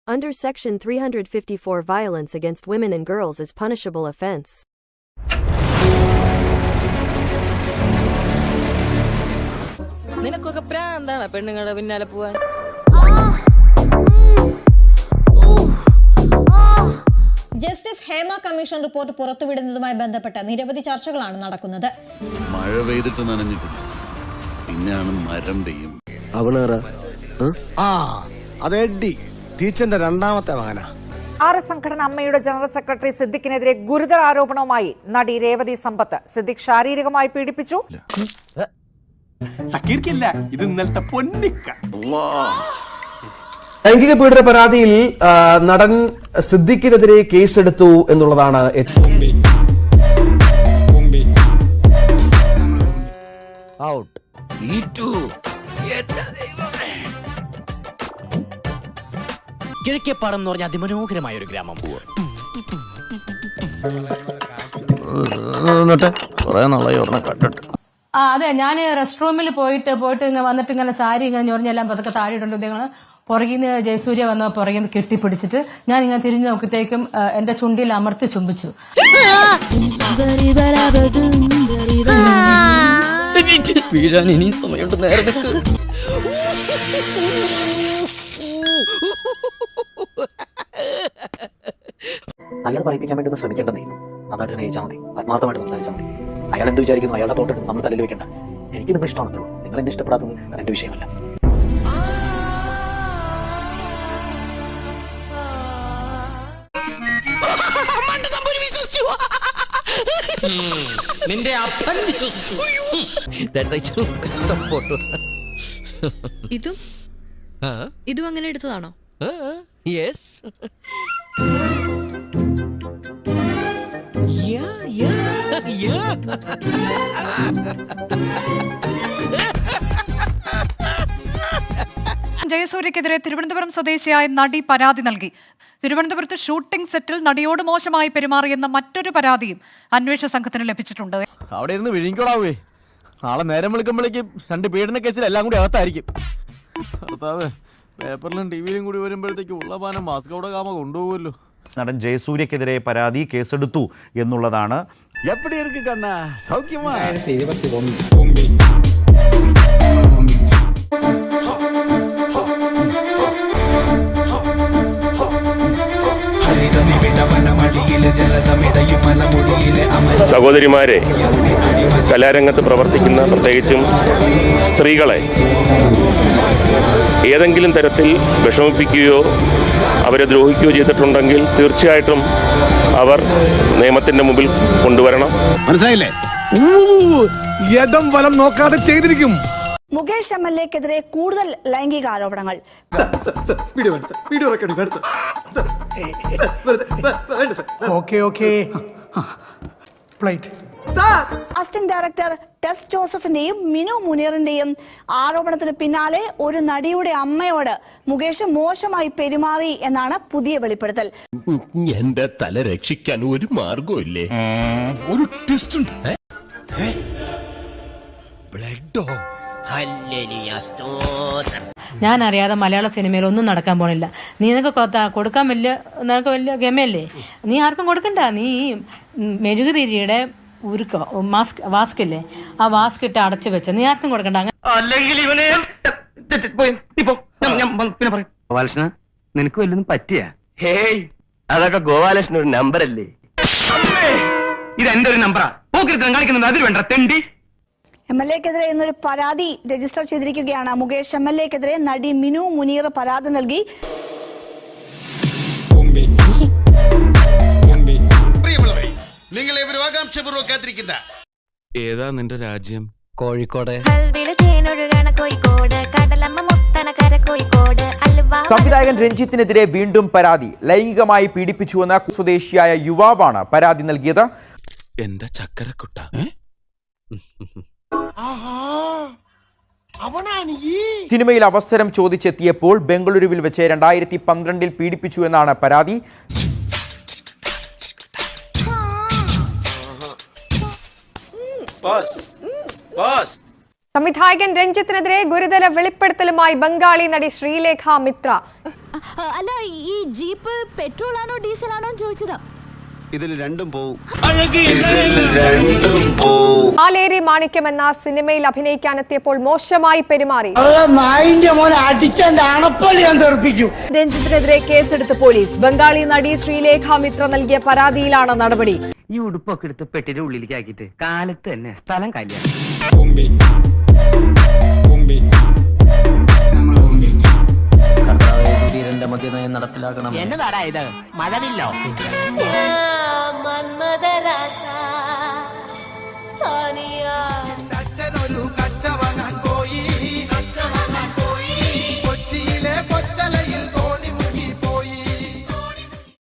Under Section 354, violence against women and girls is punishable offense. നിനക്കൊക്കെ പ്രാന്താണ് പെണ്ണുങ്ങളുടെ പിന്നാലെ പോവാൻ. ജസ്റ്റിസ് ഹേമ കമ്മീഷൻ റിപ്പോർട്ട് പുറത്തുവിടുന്നതുമായി ബന്ധപ്പെട്ട നിരവധി ചർച്ചകളാണ് നടക്കുന്നത്. മഴ പെയ്തിട്ട് നനഞ്ഞിട്ടില്ല, പിന്നെയാണ് മരം പെയ്യും. ടീച്ചറിന്റെ രണ്ടാമത്തെ മകനാ. സംഘടന അമ്മയുടെ ജനറൽ സെക്രട്ടറി സിദ്ദിഖിനെതിരെ ഗുരുതര ആരോപണവുമായി നടി രേവതി സമ്പത്ത്. സിദ്ദിഖ് ശാരീരികമായി പീഡിപ്പിച്ചു. ഇത് ഇന്നലത്തെ പൊന്നിക്ക. ലൈംഗിക പീഡന പരാതിയിൽ നടൻ സിദ്ദിഖിനെതിരെ കേസെടുത്തു എന്നുള്ളതാണ് കിഴക്കേപ്പാടം എന്ന് പറഞ്ഞാൽ അതിമനോഹരമായ ഒരു ഗ്രാമം. അതെ, ഞാൻ റെസ്റ്റ് റൂമിൽ പോയിട്ട് ഇങ്ങനെ വന്നിട്ട് ഇങ്ങനെ സാരി ഇങ്ങനെ ഞൊറിഞ്ഞെല്ലാം പതൊക്കെ താഴെയിട്ടുണ്ട്. നിങ്ങൾ പുറകിൽ നിന്ന് ജയസൂര്യ വന്ന പുറകിൽ നിന്ന് കെട്ടിപ്പിടിച്ചിട്ട് ഞാൻ ഇങ്ങനെ തിരിഞ്ഞു നോക്കിയത്തേക്കും എന്റെ ചുണ്ടിൽ അമർത്തി ചുംബിച്ചു. വീഴാൻ ഇനി സമയമുണ്ട്, നേരെ നിൽക്ക്. നല്ലത് പറയിപ്പിക്കാൻ വേണ്ടി ഒന്ന് ശ്രമിക്കേണ്ടതേ. നന്നായിട്ട് സ്നേഹിച്ചാൽ മതി, ആത്മാർത്ഥമായിട്ട് സംസാരിച്ചാൽ മതി. അയാൾ എന്ത് വിചാരിക്കുന്നു അയാളുടെ തോട്ട് നമ്മൾ തലയിൽ വെക്കണ്ട. എനിക്ക് നിങ്ങൾ ഇഷ്ടമാണല്ലോ, നിങ്ങൾ എന്നെ ഇഷ്ടപ്പെടാത്തത് അതെന്റെ വിഷയമല്ല. നിന്റെ അപ്പൻ വിശ്വസിച്ചു. ഇതും അങ്ങനെ എടുത്തതാണോ? യെസ്. ജയസൂര്യക്കെതിരെ തിരുവനന്തപുരം സ്വദേശിയായ നടി പരാതി നൽകി. തിരുവനന്തപുരത്ത് ഷൂട്ടിംഗ് സെറ്റിൽ നടിയോട് മോശമായി പെരുമാറിയെന്ന മറ്റൊരു പരാതിയും അന്വേഷണ സംഘത്തിന് ലഭിച്ചിട്ടുണ്ട്. അവിടെ ഇരുന്ന് വിഴിഞ്ഞോടാവേ, നാളെ നേരം വിളിക്കുമ്പോഴേക്കും 2 പീഡന കേസിൽ എല്ലാം കൂടി അകത്തായിരിക്കും. പേപ്പറിലും ടിവിയിലും കൂടി വരുമ്പോഴത്തേക്ക് ഉള്ളപാനം മാസ്കോടെ കാമ കൊണ്ടുപോകുമല്ലോ. നടൻ ജയസൂര്യക്കെതിരെ പരാതി കേസെടുത്തു എന്നുള്ളതാണ്. സഹോദരിമാരെ, കലാരംഗത്ത് പ്രവർത്തിക്കുന്ന പ്രത്യേകിച്ചും സ്ത്രീകളെ ഏതെങ്കിലും തരത്തിൽ വിഷമിപ്പിക്കുകയോ അവരെ ദ്രോഹിക്കുകയോ ചെയ്തിട്ടുണ്ടെങ്കിൽ തീർച്ചയായിട്ടും അവർ നിയമത്തിന്റെ മുമ്പിൽ കൊണ്ടുവരണം. മനസ്സിലായില്ലേ? ഇടം വലം നോക്കാതെ ചെയ്തിരിക്കും. മുകേഷ് എംഎൽഎക്കെതിരെ കൂടുതൽ ലൈംഗിക ആരോപണങ്ങൾ. അസിസ്റ്റന്റ് ഡയറക്ടർ ടെസ് ജോസഫിന്റെയും മിനു മുനീറിന്റെയും ആരോപണത്തിന് പിന്നാലെ ഒരു നടിയുടെ അമ്മയോട് മുകേഷ് മോശമായി പെരുമാറി എന്നാണ് പുതിയ വെളിപ്പെടുത്തൽ. എന്റെ തല രക്ഷിക്കാൻ ഒരു മാർഗമില്ലേ? ഒരു ട്വിസ്റ്റ് ഉണ്ട്. ഞാൻ അറിയാതെ മലയാള സിനിമയിൽ ഒന്നും നടക്കാൻ പോണില്ല. നിനക്ക് കൊടുക്കാൻ നിനക്ക് വലിയ ഗമയല്ലേ? നീ ആർക്കും കൊടുക്കണ്ട. നീ മെഴുകുതിരിയുടെ വാസ്കില്ലേ, ആ വാസ്ക് ഇട്ട് അടച്ചു വെച്ച, നീ ആർക്കും കൊടുക്കണ്ട. അല്ലെങ്കിൽ ഇവനെ ഗോപാലകൃഷ്ണ, നിനക്ക് വല്ലതും പറ്റിയ? ഹേയ്, അതൊക്കെ ഗോപാലകൃഷ്ണ ഒരു നമ്പറല്ലേ? ഇത് എന്റെ ഒരു നമ്പറാ. പോക്കിരുത്തം കളിക്കുന്നത് അതിൽ വേണ്ട തെണ്ടി. എംഎൽഎക്കെതിരെ ഇന്നൊരു പരാതി രജിസ്റ്റർ ചെയ്തിരിക്കുകയാണ്. മുകേഷ് എംഎൽഎക്കെതിരെ നടി മിനു മുനീർ പരാതി നൽകി. ഏതാ നിന്റെ രാജ്യം? കോഴിക്കോട്. സംവിധായകൻ രഞ്ജിത്തിനെതിരെ വീണ്ടും പരാതി. ലൈംഗികമായി പീഡിപ്പിച്ചുവെന്ന സ്വദേശിയായ യുവാവാണ് പരാതി നൽകിയത്. എന്റെ ചക്കരക്കുട്ട, സിനിമയിൽ അവസരം ചോദിച്ചെത്തിയപ്പോൾ ബംഗളൂരുവിൽ വെച്ച് 2012 പീഡിപ്പിച്ചു എന്നാണ് പരാതി. സംവിധായകൻ രഞ്ജിത്തിനെതിരെ ഗുരുതര വെളിപ്പെടുത്തലുമായി ബംഗാളി നടി ശ്രീലേഖ മിത്ര. അല്ല ഈ ജീപ്പ് പെട്രോൾ ആണോ ഡീസൽ ആണോ ചോദിച്ചതാ. ഇതിൽ രണ്ടും പോവും. ആലേരി മാണിക്യം എന്ന സിനിമയിൽ അഭിനയിക്കാനെത്തിയപ്പോൾ മോശമായി പെരുമാറി. രഞ്ജിത്തിനെതിരെ കേസെടുത്ത് പോലീസ്. ബംഗാളി നടി ശ്രീലേഖ മിത്ര നൽകിയ പരാതിയിലാണ് നടപടി. ഈ ഉടുപ്പൊക്കെ എടുത്ത് പെട്ടിയുടെ ഉള്ളിലേക്ക് ആക്കിയിട്ട് കാലത്ത് തന്നെ സ്ഥലം കല്യാണം. നടപ്പിലാക്കണം. എന്നതാടാ ഇത്? മഴവില്ലോ? മന്മദരാസ